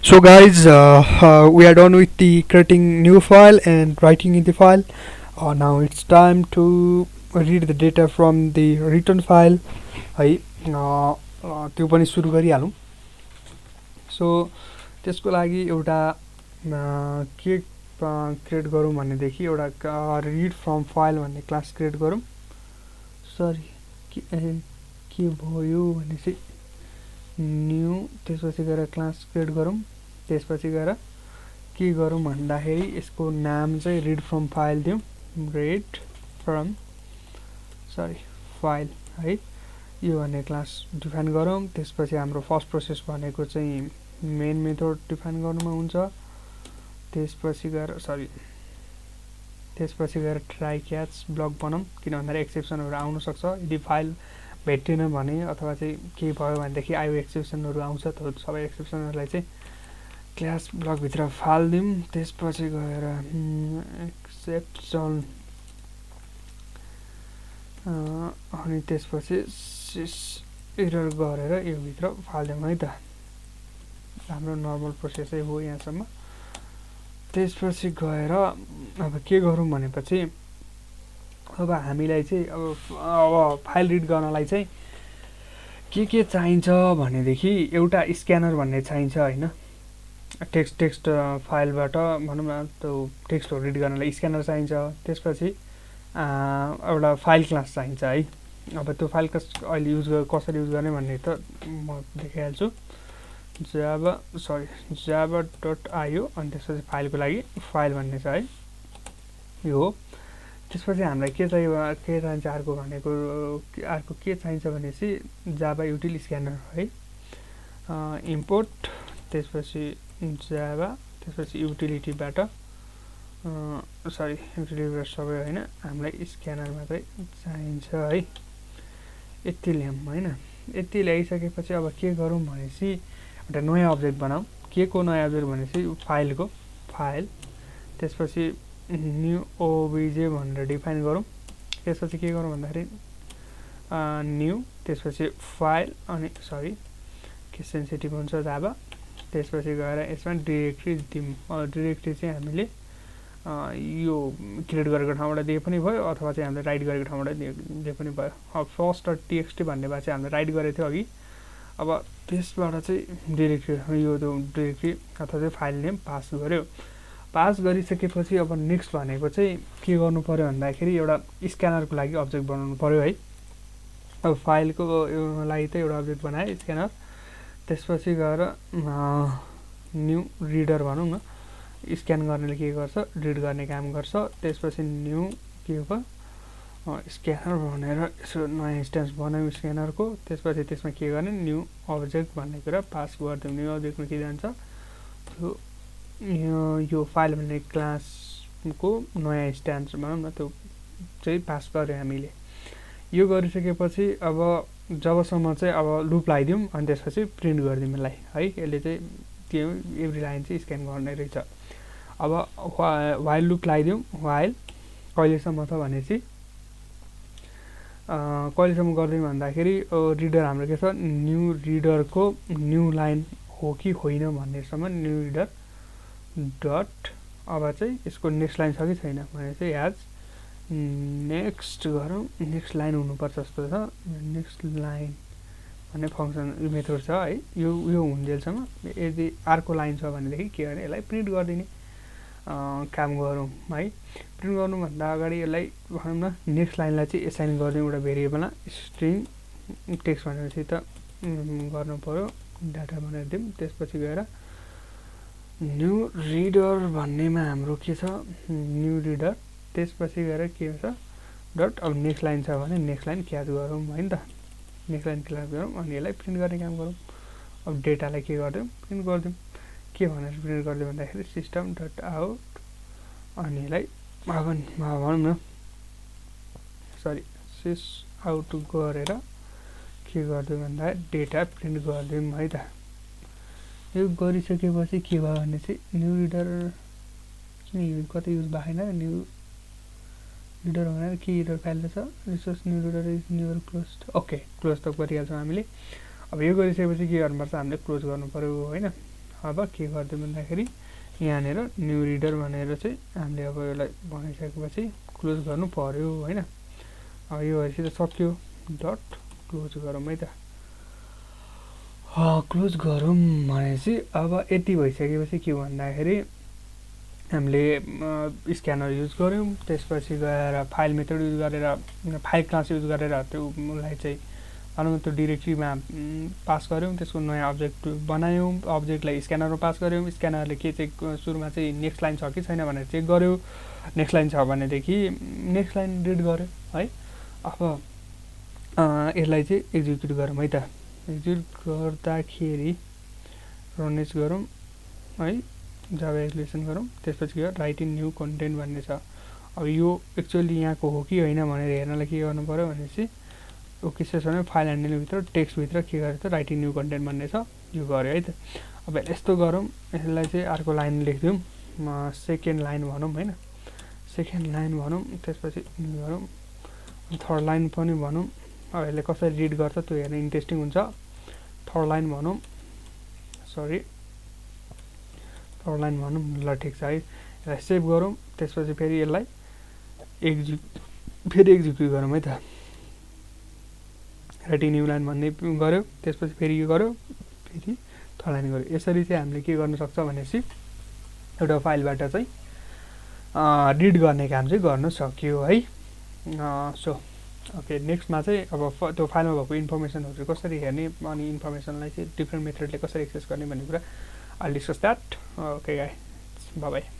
So guys, we are done with the creating new file and writing in the file. Now it's time to read the data from the return file. है त्यो पनि सुरु गरिहालौँ. So त्यसको लागि एउटा के create गरौँ भनेदेखि एउटा रिड फ्रम फाइल भन्ने क्लास क्रिएट गरौँ. सरी के भयो भनेपछि न्यू त्यसपछि गएर क्लास क्रिएट गरौँ. त्यसपछि गएर के गरौँ भन्दाखेरि यसको नाम चाहिँ रिड फ्रम फाइल दिउँ. रिड फ्रम फाइल है यो भन्ने क्लास डिफाइन गरौँ. त्यसपछि हाम्रो फर्स्ट प्रोसेस भनेको चाहिँ मेन मेथड डिफाइन गर्नुमा हुन्छ. त्यसपछि गएर ट्राई क्याच ब्लक बनाऊँ किन भन्दाखेरि एक्सेप्सनहरू आउन सक्छ. यदि फाइल भेटिएन भने अथवा चाहिँ के भयो भनेदेखि आयो एक्सेप्सनहरू आउँछ. त्यो सबै एक्सेप्सनहरूलाई चाहिँ क्लास ब्लकभित्र फाल्दिउँ. त्यसपछि गएर एक्सेप्सन अनि त्यसपछि एरर गरेर यो भित्र फाल्दिउँ है त. हाम्रो नर्मल प्रोसेसै हो यहाँसम्म. त्यसपछि गएर अब के गरौँ भनेपछि अब हामीलाई चाहिँ अब फाइल रिड गर्नलाई चाहिँ के चाहिन्छ भनेदेखि एउटा स्क्यानर भन्ने चाहिन्छ हैन. टेक्स्ट फाइलबाट भनौँ न त्यो टेक्स्टहरू रिड गर्नलाई स्क्यानर चाहिन्छ. त्यसपछि एउटा फाइल क्लास चाहिन्छ है. अब त्यो फाइल क्लास अहिले कसरी युज गर्ने भन्ने त म देखाइहाल्छु. java.io अनि त्यसपछि फाइलको लागि फाइल भन्ने छ है यो हो. त्यसपछि हामीलाई के चाहिन्छ अर्को के चाहिन्छ भनेपछि जावा युटिल स्क्यानर है. इम्पोर्ट त्यसपछि जावा त्यसपछि युटिलिटीबाट युटिलिटीबाट सबै होइन हामीलाई स्क्यानर मात्रै चाहिन्छ है. यति ल्याउँ होइन. यति ल्याइसकेपछि अब के गरौँ भनेपछि एउटा नयाँ अब्जेक्ट बनाऊँ. के को नयाँ अब्जेक्ट भनेपछि फाइलको फाइल. त्यसपछि न्यू ओबिजे भनेर डिफाइन गरौँ. त्यसपछि के गरौँ भन्दाखेरि न्यू त्यसपछि फाइल अनि के सेन्सिटिभ हुन्छ जावा. त्यसपछि गएर यसमा डिरेक्टरी दिउँ. डिरेक्टरी चाहिँ हामीले यो क्रिएट गरेको ठाउँबाट दिए पनि भयो अथवा चाहिँ हामीले राइट गरेको ठाउँबाट दिए पनि भयो. अब फर्स्ट टीएक्सटी भन्ने भए चाहिँ हामीले राइट गरेको थियो अघि. अब त्यसबाट चाहिँ डिरेक्टरी यो डिरेक्टरी अथवा चाहिँ फाइल नेम पास गऱ्यो. पास गरिसकेपछि अब नेक्स्ट भनेको चाहिँ के गर्नु पर्यो भन्दाखेरि एउटा स्क्यानरको लागि अब्जेक्ट बनाउनु पर्यो है. अब फाइलको लागि त एउटा अब्जेक्ट बनाएँ स्क्यानर. त्यसपछि गएर न्यू रिडर भनौँ न. स्क्यान गर्नेले के गर्छ रिड गर्ने काम गर्छ. त्यसपछि न्यू के हो स्क्यानर भनेर यसो नयाँ इन्स्टेन्स बनायौँ स्क्यानरको. त्यसपछि त्यसमा के गर्ने न्यू अब्जेक्ट भन्ने कुरा पास गरिदिउँ. न्यू अब्जेक्टमा के जान्छ त्यो यो फाइल भन्ने क्लासको नयाँ इन्स्टेन्स भनौँ न त्यो चाहिँ पास गऱ्यो हामीले. यो गरिसकेपछि अब जबसम्म चाहिँ अब लुप लगाइदिउँ अनि त्यसपछि प्रिन्ट गरिदिउँ यसलाई है. यसले चाहिँ त्यो एभ्री लाइन चाहिँ स्क्यान गर्ने रहेछ. अब वाइल लुप लगाइदिउँ. वाइल कहिलेसम्म छ भनेपछि कहिलेसम्म गरिदिउँ भन्दाखेरि रिडर हाम्रो के छ न्यू रिडरको न्यू लाइन हो कि होइन भन्नेसम्म न्यू रिडर डट. अब चाहिँ यसको नेक्स्ट लाइन छ कि छैन भने चाहिँ एज नेक्स्ट गरौँ. नेक्स्ट लाइन हुनुपर्छ जस्तो छ. नेक्स्ट लाइन भन्ने फङ्सन मेथड छ है. यो हुन्जेलसम्म यदि अर्को लाइन छ भनेदेखि के गर्ने यसलाई प्रिन्ट गरिदिने काम गरौँ है. प्रिन्ट गर्नुभन्दा अगाडि यसलाई भनौँ न नेक्स्ट लाइनलाई चाहिँ एसाइन गरिदिउँ एउटा भेरिएबलमा. स्ट्रिङ टेक्स्ट भनेपछि त गर्नु पऱ्यो डाटा भनेर दिउँ. त्यसपछि गएर न्यू रिडर भन्नेमा हाम्रो के छ न्यू रिडर. त्यसपछि गएर के हुन्छ डट. अब नेक्स्ट लाइन छ भने नेक्स्ट लाइन क्याच गरौँ होइन त. नेक्स्ट लाइन क्याच गरौँ अनि यसलाई प्रिन्ट गर्ने काम गरौँ. अब डेटालाई के गरिदिउँ प्रिन्ट गरिदिउँ. के भनेर प्रिन्ट गरिदिउँ भन्दाखेरि सिस्टम डट आउट अनि यसलाई अब भनौँ न सिस आउट गरेर के गरिदिउँ भन्दा डेटा प्रिन्ट गरिदिउँ है त. यो गरिसकेपछि के भयो भने चाहिँ न्यू रिडर कतै युज भएन. न्यू रिडर भनेर के रिडर फाइल छ रिसोर्स न्यू रिडर इज न्युर क्लोज. ओके क्लोज त गरिहाल्छौँ हामीले. अब यो गरिसकेपछि के गर्नुपर्छ हामीले क्लोज गर्नु पर्यो होइन. अब के गरिदिउँ भन्दाखेरि यहाँनिर न्यू रिडर भनेर चाहिँ हामीले अब यसलाई बनाइसकेपछि क्लोज गर्नु पर्यो होइन। अब यो भएपछि त सक्यो, डट क्लोज गरौँ है त। क्लोज गरौँ भनेपछि अब यति भइसकेपछि के भन्दाखेरि हामीले स्क्यानर युज गऱ्यौँ, त्यसपछि गएर फाइल मेथड युज गरेर फाइल क्लास युज गरेर त्योलाई चाहिँ भनौँ त्यो डिरेक्टरीमा पास गऱ्यौँ, त्यसको नयाँ अब्जेक्ट बनायौँ, अब्जेक्टलाई स्क्यानरमा पास गऱ्यौँ, स्क्यानरले के चाहिँ सुरुमा चाहिँ नेक्स्ट लाइन छ कि छैन भनेर चेक गर्यो, नेक्स्ट लाइन छ भनेदेखि नेक्स्ट लाइन रिड गर्यो है। अब यसलाई चाहिँ एक्जिक्युट गरौँ है त। एक्जिक्युट गर्दाखेरि रनेस गरौँ है, जाभा एक्जिक्युसन गरौँ, त्यसपछि के राइट इन न्यू कन्टेन्ट भन्ने छ। अब यो एक्चुअली यहाँको हो कि होइन भनेर हेर्नलाई के गर्नु पऱ्यो भनेपछि ओके सेसन फाइल ह्यान्डलिङभित्र टेक्स्टभित्र के गरेर त राइट इन न्यू कन्टेन्ट भन्ने छ, यो गऱ्यो है त। अब यस्तो गरौँ, यसलाई चाहिँ अर्को लाइन लेखिदिउँ, सेकेन्ड लाइन भनौँ होइन, सेकेन्ड लाइन भनौँ, त्यसपछि गरौँ थर्ड लाइन पनि भनौँ। अब यसले कसरी रिड गर्छ त्यो हेर्न इन्ट्रेस्टिङ हुन्छ। थर्ड लाइन भनौँ, सरी थर्ड लाइन भनौँ, ल ठिक छ है। यसलाई सेभ गरौँ, त्यसपछि फेरि यसलाई फेरि एक्जिक्युट गरौँ है त। राइट इन न्यू लाइन भन्ने गऱ्यो, त्यसपछि फेरि यो गऱ्यो, फेरि थर्ड लाइन गऱ्यो। यसरी चाहिँ हामीले के गर्नु सक्छ भनेपछि एउटा फाइलबाट चाहिँ रिड गर्ने काम चाहिँ गर्न सक्यो है। सो ओके, नेक्स्टमा चाहिँ अब त्यो फाइलमा भएको इन्फर्मेसनहरू कसरी हेर्ने अनि इन्फर्मेसनलाई चाहिँ डिफ्रेन्ट मेथडले कसरी एक्सेस गर्ने भन्ने कुरा I discuss that. Okay guys, bye bye.